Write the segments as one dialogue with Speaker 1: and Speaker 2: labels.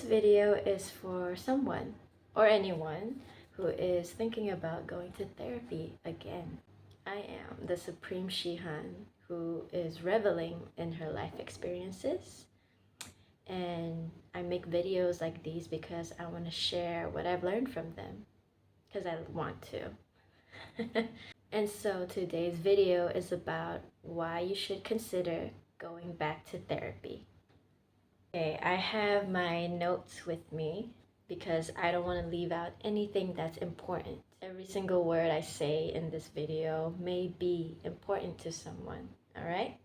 Speaker 1: video is for someone or anyone who is thinking about going to therapy again. I am the Supreme Shihan who is reveling in her life experiences, and I make videos like these because I want to share what I've learned from them, because I want to. And so today's video is about why you should consider going back to therapy. Okay, I have my notes with me because I don't want to leave out anything that's important. Every single word I say in this video may be important to someone, all right?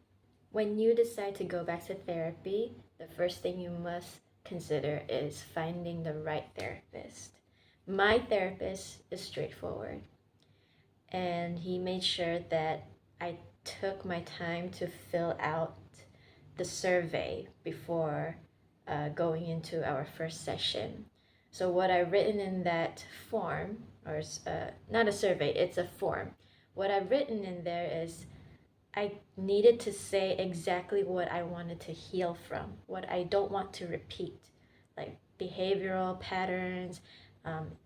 Speaker 1: When you decide to go back to therapy, the first thing you must consider is finding the right therapist. My therapist is straightforward, and he made sure that I took my time to fill out the survey before going into our first session. So what I've written in that form, or not a survey, it's a form. What I've written in there is I needed to say exactly what I wanted to heal from, what I don't want to repeat, like behavioral patterns,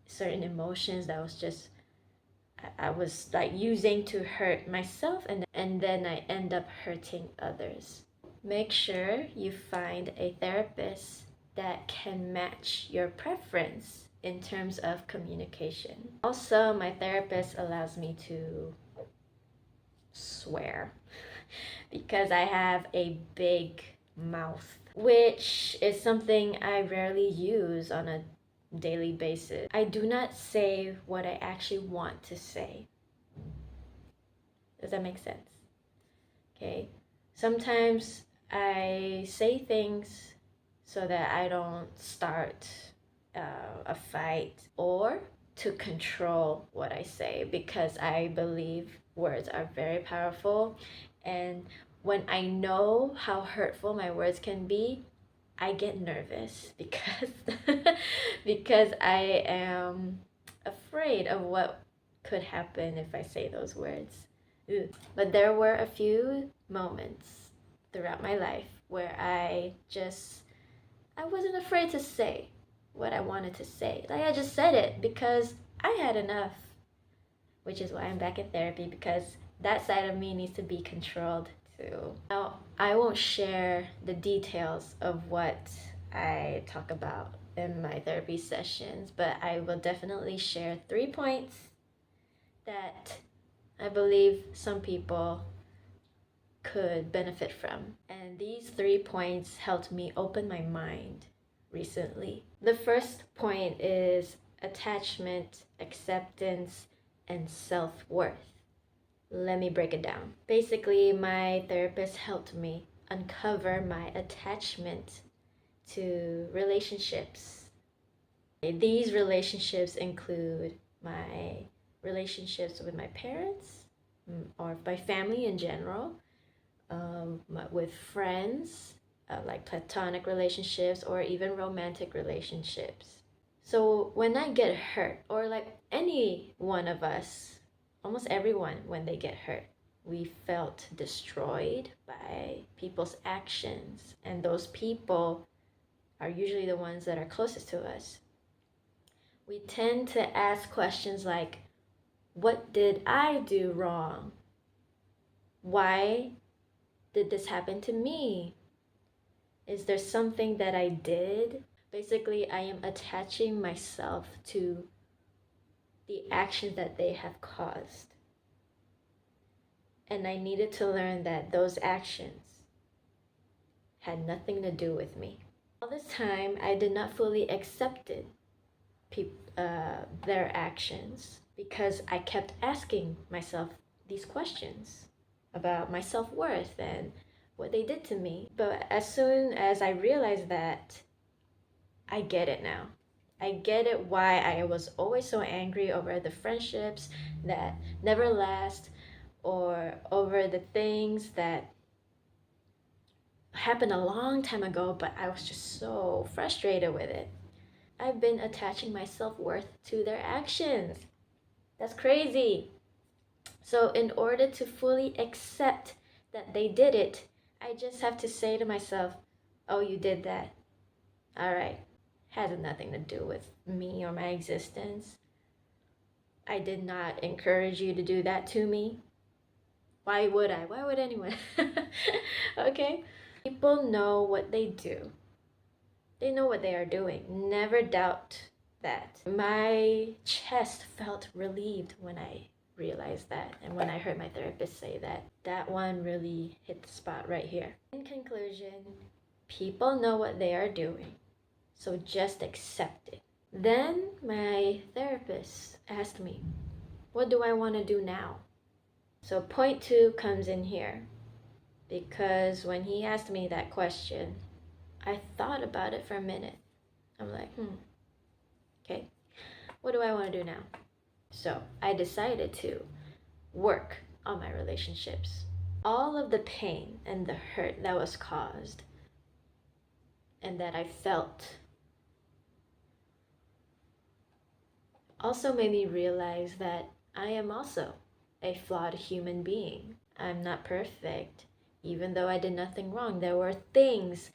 Speaker 1: certain emotions that was just I was like using to hurt myself, and then I end up hurting others. Make sure you find a therapist that can match your preference in terms of communication. Also, my therapist allows me to swear because I have a big mouth, which is something I rarely use on a daily basis. I do not say what I actually want to say. Does that make sense? Okay. Sometimes I say things so that I don't start a fight, or to control what I say, because I believe words are very powerful, and when I know how hurtful my words can be, I get nervous because because I am afraid of what could happen if I say those words. Ugh. But there were a few moments throughout my life where I wasn't afraid to say what I wanted to say. Like, I just said it because I had enough, which is why I'm back in therapy, because that side of me needs to be controlled too. Now, I won't share the details of what I talk about in my therapy sessions, but I will definitely share 3 points that I believe some people could benefit from. And these 3 points helped me open my mind recently. The first point is attachment, acceptance, and self-worth. Let me break it down. Basically, my therapist helped me uncover my attachment to relationships. These relationships include my relationships with my parents, or my family in general, with friends, like platonic relationships, or even romantic relationships. So when I get hurt, or like any one of us, almost everyone, when they get hurt, we felt destroyed by people's actions, and those people are usually the ones that are closest to us. We tend to ask questions like, what did I do wrong? Why did this happen to me? Is there something that I did? Basically, I am attaching myself to the actions that they have caused. And I needed to learn that those actions had nothing to do with me. All this time, I did not fully accept their actions, because I kept asking myself these questions about my self-worth and what they did to me. But as soon as I realized that, I get it now. I get it why I was always so angry over the friendships that never last, or over the things that happened a long time ago, but I was just so frustrated with it. I've been attaching my self-worth to their actions. That's crazy. So in order to fully accept that they did it, I just have to say to myself, oh, you did that. All right. has nothing to do with me or my existence. I did not encourage you to do that to me. Why would I? Why would anyone? Okay? People know what they do. They know what they are doing. Never doubt that. My chest felt relieved when I realized that, and when I heard my therapist say that. That one really hit the spot right here. In conclusion, people know what they are doing, so just accept it. Then my therapist asked me, what do I want to do now? So point 2 comes in here, because when he asked me that question, I thought about it for a minute. I'm like, okay, what do I want to do now? So I decided to work on my relationships. All of the pain and the hurt that was caused and that I felt also made me realize that I am also a flawed human being. I'm not perfect, even though I did nothing wrong. There were things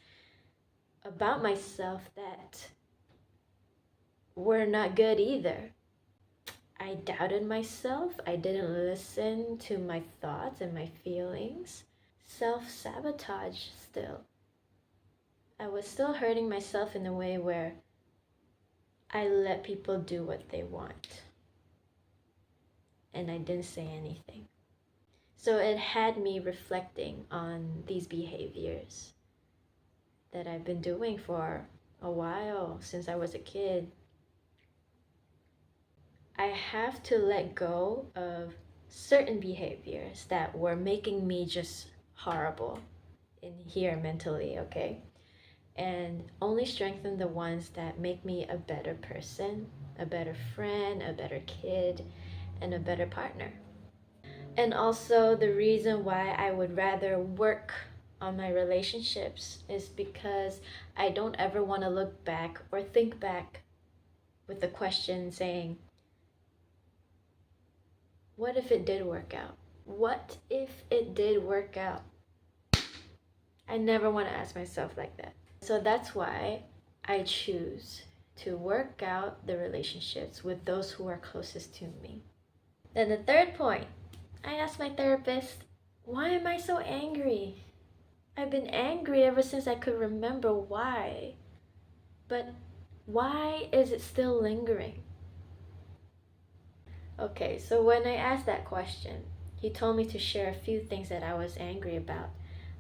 Speaker 1: about myself that were not good either. I doubted myself. I didn't listen to my thoughts and my feelings. Self-sabotage still. I was still hurting myself in a way where I let people do what they want. And I didn't say anything. So it had me reflecting on these behaviors that I've been doing for a while, since I was a kid. I have to let go of certain behaviors that were making me just horrible in here mentally, okay? And only strengthen the ones that make me a better person, a better friend, a better kid, and a better partner. And also the reason why I would rather work on my relationships is because I don't ever want to look back or think back with the question saying, what if it did work out? What if it did work out? I never want to ask myself like that. So that's why I choose to work out the relationships with those who are closest to me. Then the third point, I asked my therapist, why am I so angry? I've been angry ever since I could remember why. But why is it still lingering? Okay, so when I asked that question, he told me to share a few things that I was angry about.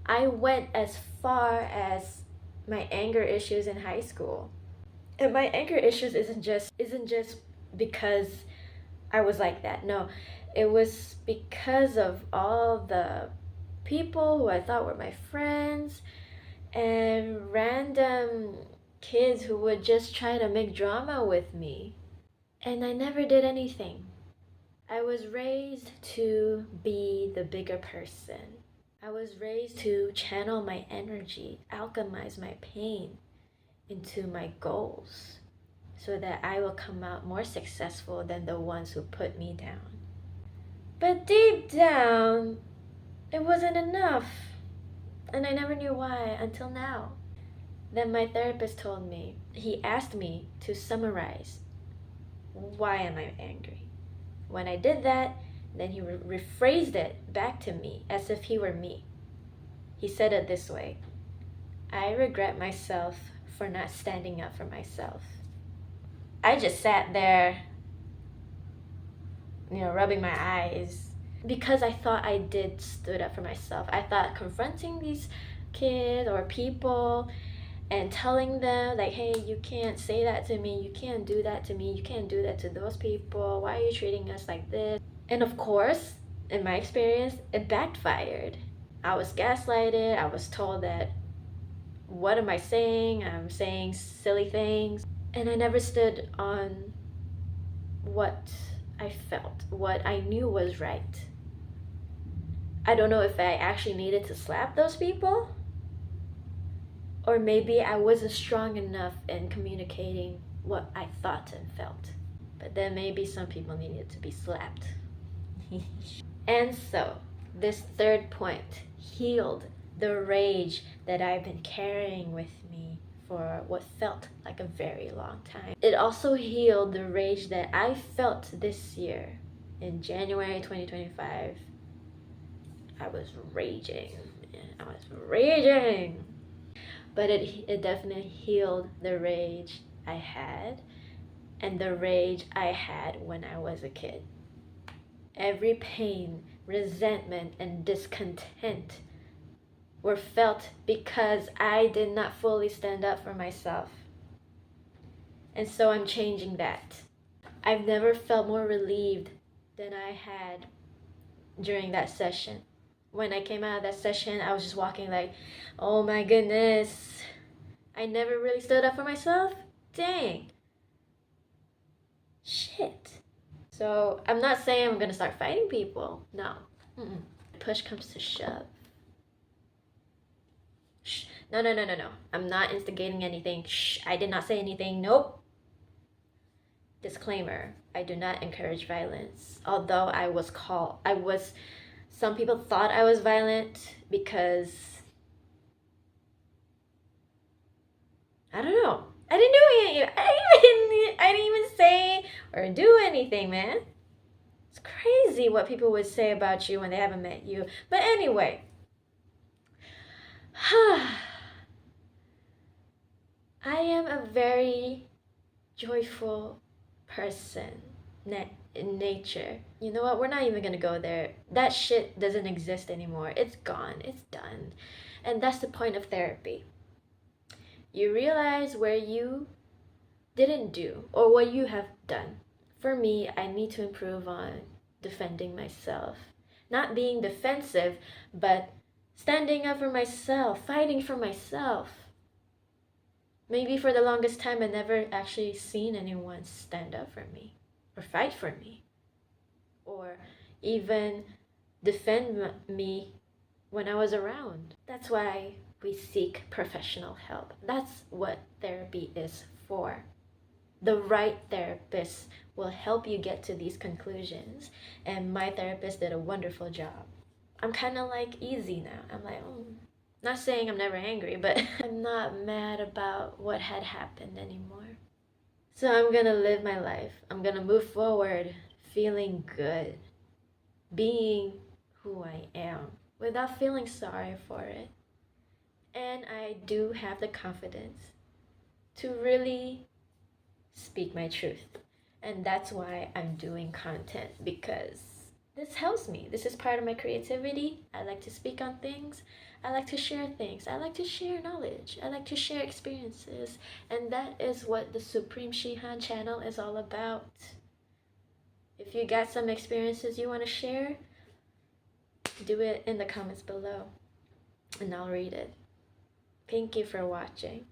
Speaker 1: I went as far as my anger issues in high school. And my anger issues isn't just because I was like that. No, it was because of all the people who I thought were my friends and random kids who would just try to make drama with me. And I never did anything. I was raised to be the bigger person. I was raised to channel my energy, alchemize my pain into my goals so that I will come out more successful than the ones who put me down. But deep down, it wasn't enough. And I never knew why until now. Then my therapist told me, he asked me to summarize, why am I angry? When I did that, then he rephrased it back to me as if he were me. He said it this way, I regret myself for not standing up for myself. I just sat there, rubbing my eyes because I thought I did stood up for myself. I thought confronting these kids or people and telling them like, hey, you can't say that to me, you can't do that to me, you can't do that to those people, why are you treating us like this? And of course, in my experience, it backfired. I was gaslighted. I was told that, what am I saying? I'm saying silly things. And I never stood on what I felt, what I knew was right. I don't know if I actually needed to slap those people, or maybe I wasn't strong enough in communicating what I thought and felt. But then maybe some people needed to be slapped. And so, this third point healed the rage that I've been carrying with me for what felt like a very long time. It also healed the rage that I felt this year. In January 2025, I was raging. I was raging. But it definitely healed the rage I had and the rage I had when I was a kid. Every pain, resentment, and discontent were felt because I did not fully stand up for myself. And so I'm changing that. I've never felt more relieved than I had during that session. When I came out of that session, I was just walking like, oh my goodness, I never really stood up for myself? Dang. Shit. So I'm not saying I'm gonna start fighting people. No. Push comes to shove. Shh. No. I'm not instigating anything. Shh. I did not say anything. Nope. Disclaimer. I do not encourage violence. Although some people thought I was violent because, I don't know. I didn't do anything. I didn't even say or do anything, man. It's crazy what people would say about you when they haven't met you. But anyway. I am a very joyful person in nature. You know what? We're not even gonna go there. That shit doesn't exist anymore. It's gone. It's done. And that's the point of therapy. You realize where you didn't do or what you have done. For me, I need to improve on defending myself. Not being defensive, but standing up for myself, fighting for myself. Maybe for the longest time, I never actually seen anyone stand up for me or fight for me or even defend me when I was around. That's why we seek professional help. That's what therapy is for. The right therapist will help you get to these conclusions. And my therapist did a wonderful job. I'm kind of like easy now. I'm like, not saying I'm never angry, but I'm not mad about what had happened anymore. So I'm gonna live my life. I'm gonna move forward feeling good, being who I am without feeling sorry for it. And I do have the confidence to really speak my truth. And that's why I'm doing content, because this helps me. This is part of my creativity. I like to speak on things. I like to share things. I like to share knowledge. I like to share experiences. And that is what the Supreme Shihan channel is all about. If you got some experiences you want to share, do it in the comments below and I'll read it. Thank you for watching.